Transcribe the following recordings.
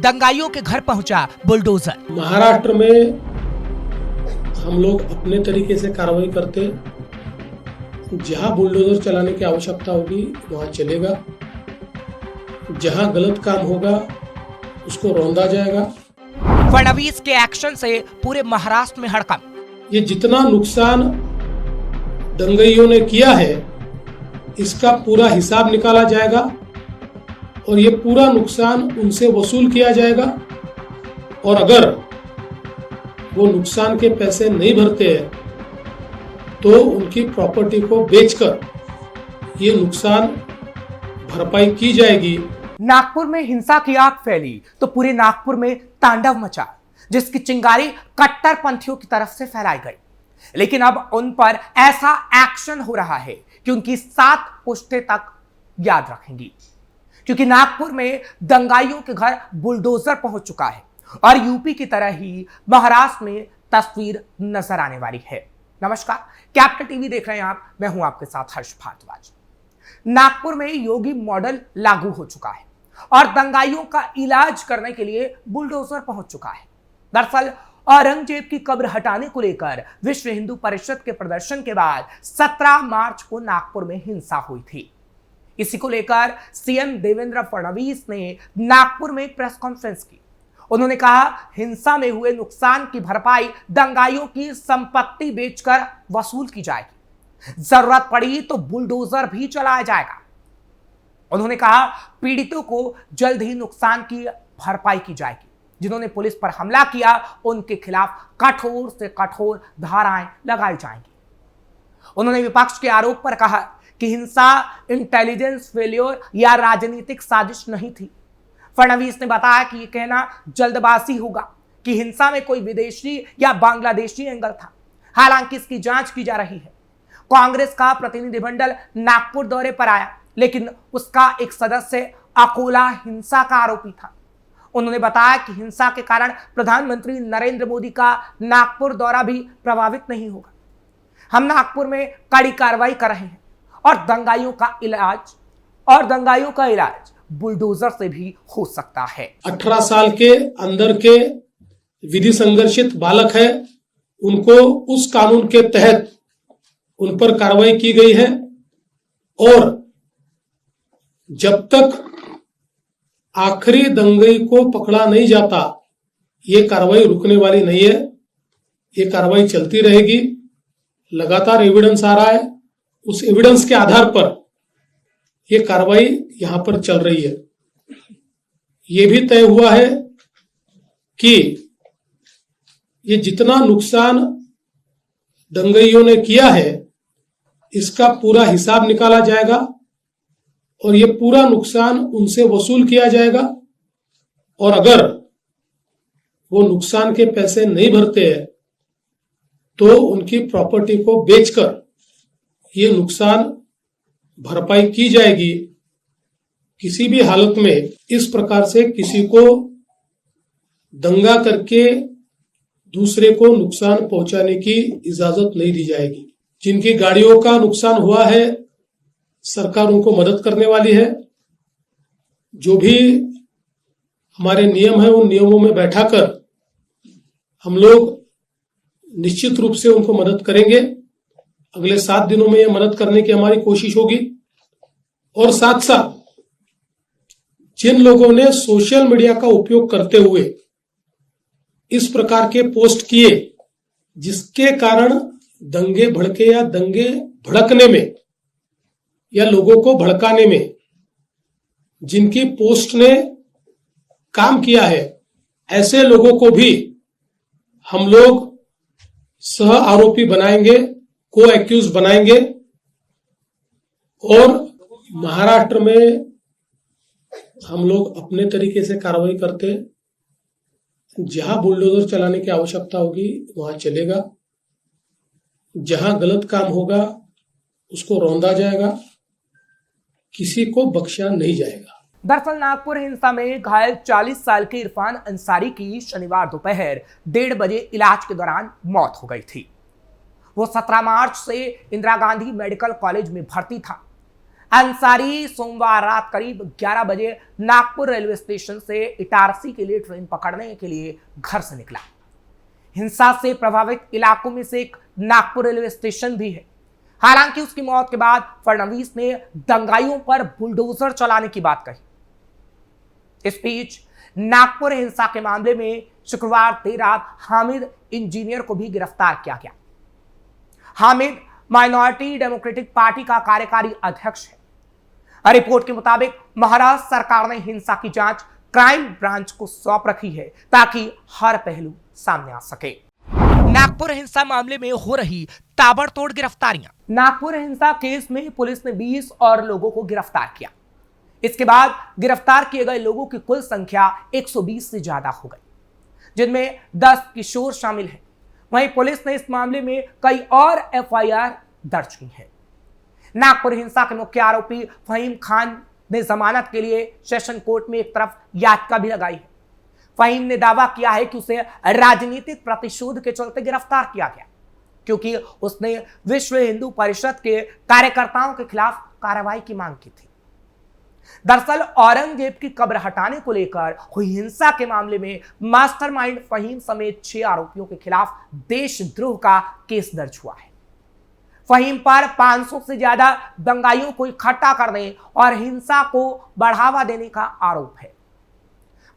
दंगाइयों के घर पहुंचा बुलडोजर। महाराष्ट्र में हम लोग अपने तरीके से कार्रवाई करते, जहां बुलडोजर चलाने की आवश्यकता होगी वहां चलेगा, जहां गलत काम होगा उसको रौंदा जाएगा। फडणवीस के एक्शन से पूरे महाराष्ट्र में हड़कंप। ये जितना नुकसान दंगइयों ने किया है इसका पूरा हिसाब निकाला जाएगा और ये पूरा नुकसान उनसे वसूल किया जाएगा। और अगर वो नुकसान के पैसे नहीं भरते हैं तो उनकी प्रॉपर्टी को बेचकर ये नुकसान भरपाई की जाएगी। नागपुर में हिंसा की आग फैली तो पूरे नागपुर में तांडव मचा, जिसकी चिंगारी कट्टरपंथियों की तरफ से फैलाई गई। लेकिन अब उन पर ऐसा एक्शन हो रहा है कि उनकी 7 पुश्तें तक याद रखेंगी, क्योंकि नागपुर में दंगाइयों के घर बुलडोजर पहुंच चुका है और यूपी की तरह ही महाराष्ट्र में तस्वीर नजर आने वाली है। नमस्कार, कैपिटल टीवी देख रहे हैं आप, मैं हूं आपके साथ हर्ष भारद्वाज। नागपुर में योगी मॉडल लागू हो चुका है और दंगाइयों का इलाज करने के लिए बुलडोजर पहुंच चुका है। दरअसल औरंगजेब की कब्र हटाने को लेकर विश्व हिंदू परिषद के प्रदर्शन के बाद 17 मार्च को नागपुर में हिंसा हुई थी। इसी को लेकर सीएम देवेंद्र फडणवीस ने नागपुर में प्रेस कॉन्फ्रेंस की। उन्होंने कहा, हिंसा में हुए नुकसान की भरपाई दंगाइयों की संपत्ति बेचकर वसूल की जाएगी, जरूरत पड़ी तो बुलडोजर भी चलाया जाएगा। उन्होंने कहा, पीड़ितों को जल्द ही नुकसान की भरपाई की जाएगी। जिन्होंने पुलिस पर हमला किया उनके खिलाफ कठोर से कठोर धाराएं लगाई जाएंगी। उन्होंने विपक्ष के आरोप पर कहा कि हिंसा इंटेलिजेंस फेल्योर या राजनीतिक साजिश नहीं थी। फडणवीस ने बताया कि यह कहना जल्दबाजी होगा कि हिंसा में कोई विदेशी या बांग्लादेशी एंगल था। हालांकि इसकी जांच की जा रही है। कांग्रेस का प्रतिनिधिमंडल नागपुर दौरे पर आया, लेकिन उसका एक सदस्य अकोला हिंसा का आरोपी था। उन्होंने बताया कि हिंसा के कारण प्रधानमंत्री नरेंद्र मोदी का नागपुर दौरा भी प्रभावित नहीं होगा। हम नागपुर में कड़ी कार्रवाई कर रहे हैं और दंगाइयों का इलाज बुलडोजर से भी हो सकता है। 18 साल के अंदर के विधि संघर्षित बालक है, उनको उस कानून के तहत उन पर कार्रवाई की गई है और जब तक आखिरी दंगई को पकड़ा नहीं जाता ये कार्रवाई रुकने वाली नहीं है। ये कार्रवाई चलती रहेगी। लगातार एविडेंस आ रहा है, उस एविडेंस के आधार पर ये कार्रवाई यहां पर चल रही है। ये भी तय हुआ है कि ये जितना नुकसान दंगइयों ने किया है इसका पूरा हिसाब निकाला जाएगा और ये पूरा नुकसान उनसे वसूल किया जाएगा। और अगर वो नुकसान के पैसे नहीं भरते हैं तो उनकी प्रॉपर्टी को बेचकर ये नुकसान भरपाई की जाएगी। किसी भी हालत में इस प्रकार से किसी को दंगा करके दूसरे को नुकसान पहुंचाने की इजाजत नहीं दी जाएगी। जिनकी गाड़ियों का नुकसान हुआ है सरकार उनको मदद करने वाली है। जो भी हमारे नियम है उन नियमों में बैठाकर हम लोग निश्चित रूप से उनको मदद करेंगे। अगले 7 दिनों में यह मदद करने की हमारी कोशिश होगी। और साथ साथ जिन लोगों ने सोशल मीडिया का उपयोग करते हुए इस प्रकार के पोस्ट किए जिसके कारण दंगे भड़के या दंगे भड़कने में या लोगों को भड़काने में जिनकी पोस्ट ने काम किया है, ऐसे लोगों को भी हम लोग सह आरोपी बनाएंगे, को एक्यूज बनाएंगे। और महाराष्ट्र में हम लोग अपने तरीके से कार्रवाई करते, जहां बुलडोजर चलाने की आवश्यकता होगी वहां चलेगा, जहां गलत काम होगा उसको रौंदा जाएगा, किसी को बख्शा नहीं जाएगा। दरअसल नागपुर हिंसा में घायल 40 साल के इरफान अंसारी की शनिवार दोपहर 1:30 बजे इलाज के दौरान मौत हो गई थी। वो 17 मार्च से इंदिरा गांधी मेडिकल कॉलेज में भर्ती था। अंसारी सोमवार रात करीब 11 बजे नागपुर रेलवे स्टेशन से इटारसी के लिए ट्रेन पकड़ने के लिए घर से निकला। हिंसा से प्रभावित इलाकों में से एक नागपुर रेलवे स्टेशन भी है। हालांकि उसकी मौत के बाद फडणवीस ने दंगाइयों पर बुलडोजर चलाने की बात कही। इस बीच नागपुर हिंसा के मामले में शुक्रवार देर रात हामिद इंजीनियर को भी गिरफ्तार किया गया। हामिद माइनॉरिटी डेमोक्रेटिक पार्टी का कार्यकारी अध्यक्ष है। रिपोर्ट के मुताबिक महाराष्ट्र सरकार ने हिंसा की जांच क्राइम ब्रांच को सौंप रखी है ताकि हर पहलू सामने आ सके। नागपुर हिंसा मामले में हो रही ताबड़तोड़ गिरफ्तारियां। नागपुर हिंसा केस में पुलिस ने 20 और लोगों को गिरफ्तार किया। इसके बाद गिरफ्तार किए गए लोगों की कुल संख्या 120 से ज्यादा हो गई, जिनमें 10 किशोर शामिल हैं। वहीं पुलिस ने इस मामले में कई और एफआईआर दर्ज की है। नागपुर हिंसा के मुख्य आरोपी फहीम खान ने जमानत के लिए सेशन कोर्ट में एक तरफ याचिका भी लगाई है। फहीम ने दावा किया है कि उसे राजनीतिक प्रतिशोध के चलते गिरफ्तार किया गया, क्योंकि उसने विश्व हिंदू परिषद के कार्यकर्ताओं के खिलाफ कार्रवाई की मांग की थी। दरअसल औरंगजेब की कब्र हटाने को लेकर हुई हिंसा के मामले में मास्टरमाइंड फहीम समेत 6 आरोपियों के खिलाफ देशद्रोह का केस दर्ज हुआ है। फहीम पर 500 से ज्यादा दंगाइयों को इकट्ठा करने और हिंसा को बढ़ावा देने का आरोप है।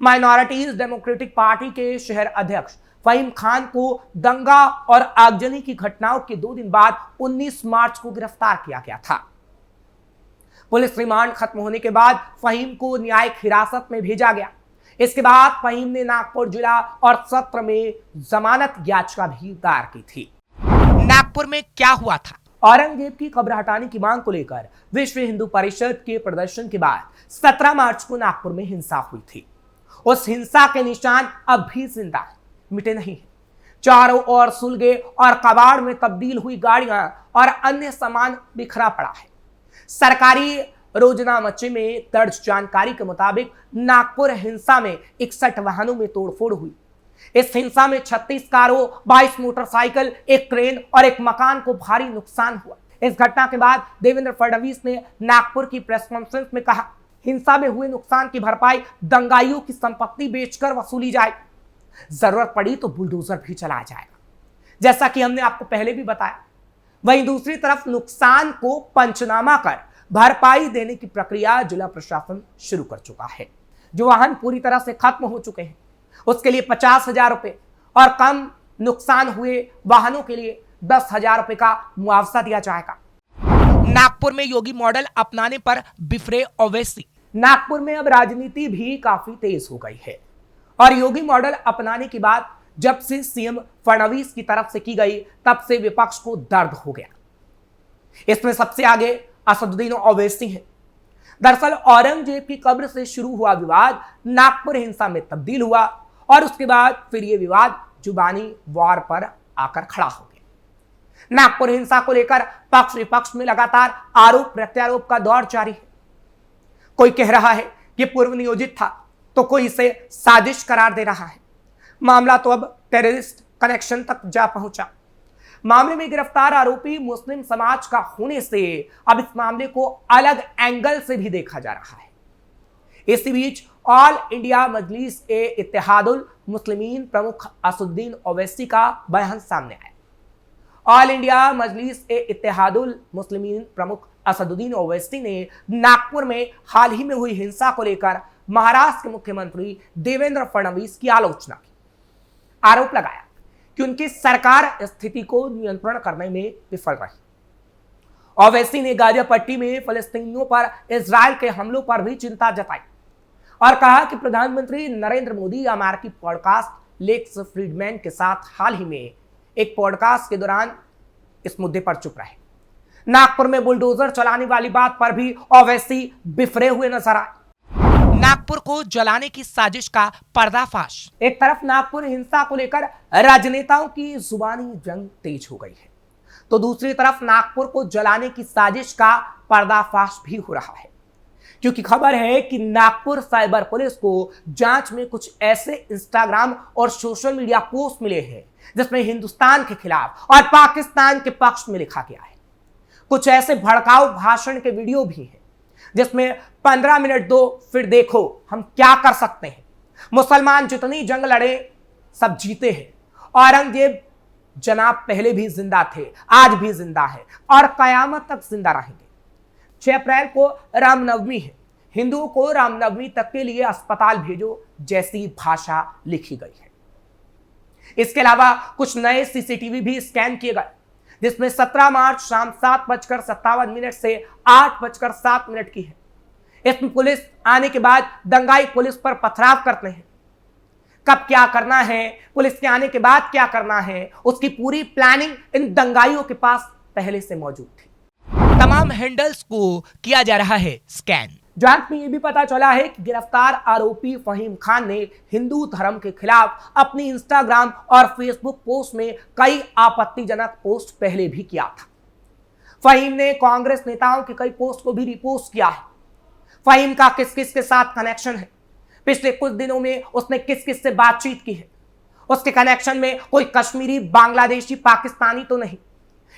माइनॉरिटीज डेमोक्रेटिक पार्टी के शहर अध्यक्ष फहीम खान को दंगा और आगजनी की घटनाओं के 2 दिन बाद 19 मार्च को गिरफ्तार किया गया था। पुलिस रिमांड खत्म होने के बाद फहीम को न्यायिक हिरासत में भेजा गया। इसके बाद फहीम ने नागपुर जिला और सत्र में जमानत याचिका भी दायर की थी। नागपुर में क्या हुआ था? औरंगजेब की कब्र हटाने की मांग को लेकर विश्व हिंदू परिषद के प्रदर्शन के बाद 17 मार्च को नागपुर में हिंसा हुई थी। उस हिंसा के निशान अब भी जिंदा है, मिटे नहीं है। चारों ओर सुलगे और कबाड़ में तब्दील हुई गाड़ियां और अन्य सामान बिखरा पड़ा है। सरकारी रोजनामचे में दर्ज जानकारी के मुताबिक नागपुर हिंसा में 61 वाहनों में तोड़फोड़ हुई। इस हिंसा में 36 कारों, 22 मोटरसाइकिल, एक क्रेन और एक मकान को भारी नुकसान हुआ। इस घटना के बाद देवेंद्र फडणवीस ने नागपुर की प्रेस कॉन्फ्रेंस में कहा, हिंसा में हुए नुकसान की भरपाई दंगाइयों की संपत्ति बेचकर वसूली जाएगी। जरूरत पड़ी तो बुलडोजर भी चलाया जाएगा, जैसा कि हमने आपको पहले भी बताया। वहीं दूसरी तरफ नुकसान को पंचनामा कर भरपाई देने की प्रक्रिया जिला प्रशासन शुरू कर चुका है। जो वाहन पूरी तरह से खत्म हो चुके हैं उसके लिए 50,000 रुपए और कम नुकसान हुए वाहनों के लिए 10,000 रुपए का मुआवजा दिया जाएगा। नागपुर में योगी मॉडल अपनाने पर बिफरे ओवैसी। नागपुर में अब राजनीति भी काफी तेज हो गई है और योगी मॉडल अपनाने की बात जब से सीएम फडणवीस की तरफ से की गई तब से विपक्ष को दर्द हो गया। इसमें सबसे आगे असदुद्दीन ओवैसी है। दरअसल औरंगजेब की कब्र से शुरू हुआ विवाद नागपुर हिंसा में तब्दील हुआ और उसके बाद फिर यह विवाद जुबानी वार पर आकर खड़ा हो गया। नागपुर हिंसा को लेकर पक्ष विपक्ष में लगातार आरोप प्रत्यारोप का दौर जारी है। कोई कह रहा है कि पूर्व नियोजित था तो कोई इसे साजिश करार दे रहा है। मामला तो अब टेररिस्ट कनेक्शन तक जा पहुंचा। मामले में गिरफ्तार आरोपी मुस्लिम समाज का होने से अब इस मामले को अलग एंगल से भी देखा जा रहा है। इसी बीच ऑल इंडिया मजलिस ए इत्तेहादुल मुस्लिमीन प्रमुख असदुद्दीन ओवैसी का बयान सामने आया। ऑल इंडिया मजलिस ए इत्तेहादुल मुस्लिमीन प्रमुख असदुद्दीन ओवैसी ने नागपुर में हाल ही में हुई हिंसा को लेकर महाराष्ट्र के मुख्यमंत्री देवेंद्र फडणवीस की आलोचना की। आरोप लगाया कि उनकी सरकार स्थिति को नियंत्रण करने में विफल रही। ओवैसी ने गाजियापट्टी में फलस्तीनियों पर इजराइल के हमलों पर भी चिंता जताई और कहा कि प्रधानमंत्री नरेंद्र मोदी अमेरिकी पॉडकास्ट लेक्स फ्रीडमैन के साथ हाल ही में एक पॉडकास्ट के दौरान इस मुद्दे पर चुप रहे। नागपुर में बुलडोजर चलाने वाली बात पर भी ओवैसी बिफरे हुए नजर आए। नागपुर को जलाने की साजिश का पर्दाफाश। एक तरफ नागपुर हिंसा को लेकर राजनेताओं की जुबानी जंग तेज हो गई है, तो दूसरी तरफ नागपुर को जलाने की साजिश का पर्दाफाश भी हो रहा है, क्योंकि खबर है कि नागपुर साइबर पुलिस को जांच में कुछ ऐसे इंस्टाग्राम और सोशल मीडिया पोस्ट मिले हैं जिसमें हिंदुस्तान के खिलाफ और पाकिस्तान के पक्ष में लिखा गया है। कुछ ऐसे भड़काऊ भाषण के वीडियो भी हैं जिसमें 15 मिनट दो फिर देखो हम क्या कर सकते हैं, मुसलमान जितनी जंग लड़े सब जीते हैं, औरंगजेब जनाब पहले भी जिंदा थे, आज भी जिंदा है और कयामत तक जिंदा रहेंगे। 6 अप्रैल को रामनवमी है, हिंदुओं को रामनवमी तक के लिए अस्पताल भेजो जैसी भाषा लिखी गई है। इसके अलावा कुछ नए सीसीटीवी भी स्कैन किए गए, जिसमें 17 मार्च शाम 7:57 से 8:07 की है। इसमें पुलिस आने के बाद दंगाई पुलिस पर पथराव करते हैं। कब क्या करना है, पुलिस के आने के बाद क्या करना है, उसकी पूरी प्लानिंग इन दंगाइयों के पास पहले से मौजूद थी। तमाम हैंडल्स को किया जा रहा है स्कैन। जांच में यह भी पता चला है कि गिरफ्तार आरोपी फहीम खान ने हिंदू धर्म के खिलाफ अपनी इंस्टाग्राम और फेसबुक पोस्ट में कई आपत्तिजनक पोस्ट पहले भी किया था। फहीम ने कांग्रेस नेताओं के कई पोस्ट को भी रिपोस्ट किया है। फहीम का किस किस के साथ कनेक्शन है, पिछले कुछ दिनों में उसने किस किस से बातचीत की है, उसके कनेक्शन में कोई कश्मीरी, बांग्लादेशी, पाकिस्तानी तो नहीं।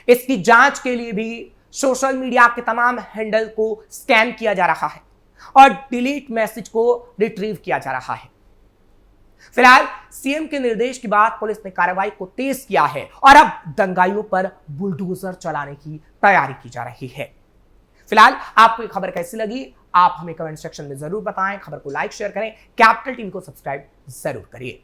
इसकी जांच के लिए भी सोशल मीडिया के तमाम हैंडल को स्कैन किया जा रहा है और डिलीट मैसेज को रिट्रीव किया जा रहा है। फिलहाल सीएम के निर्देश के बाद पुलिस ने कार्रवाई को तेज किया है और अब दंगाइयों पर बुलडोजर चलाने की तैयारी की जा रही है। फिलहाल आपको ये खबर कैसी लगी, आप हमें कमेंट सेक्शन में जरूर बताएं। खबर को लाइक शेयर करें, कैपिटल टीवी को सब्सक्राइब जरूर करिए।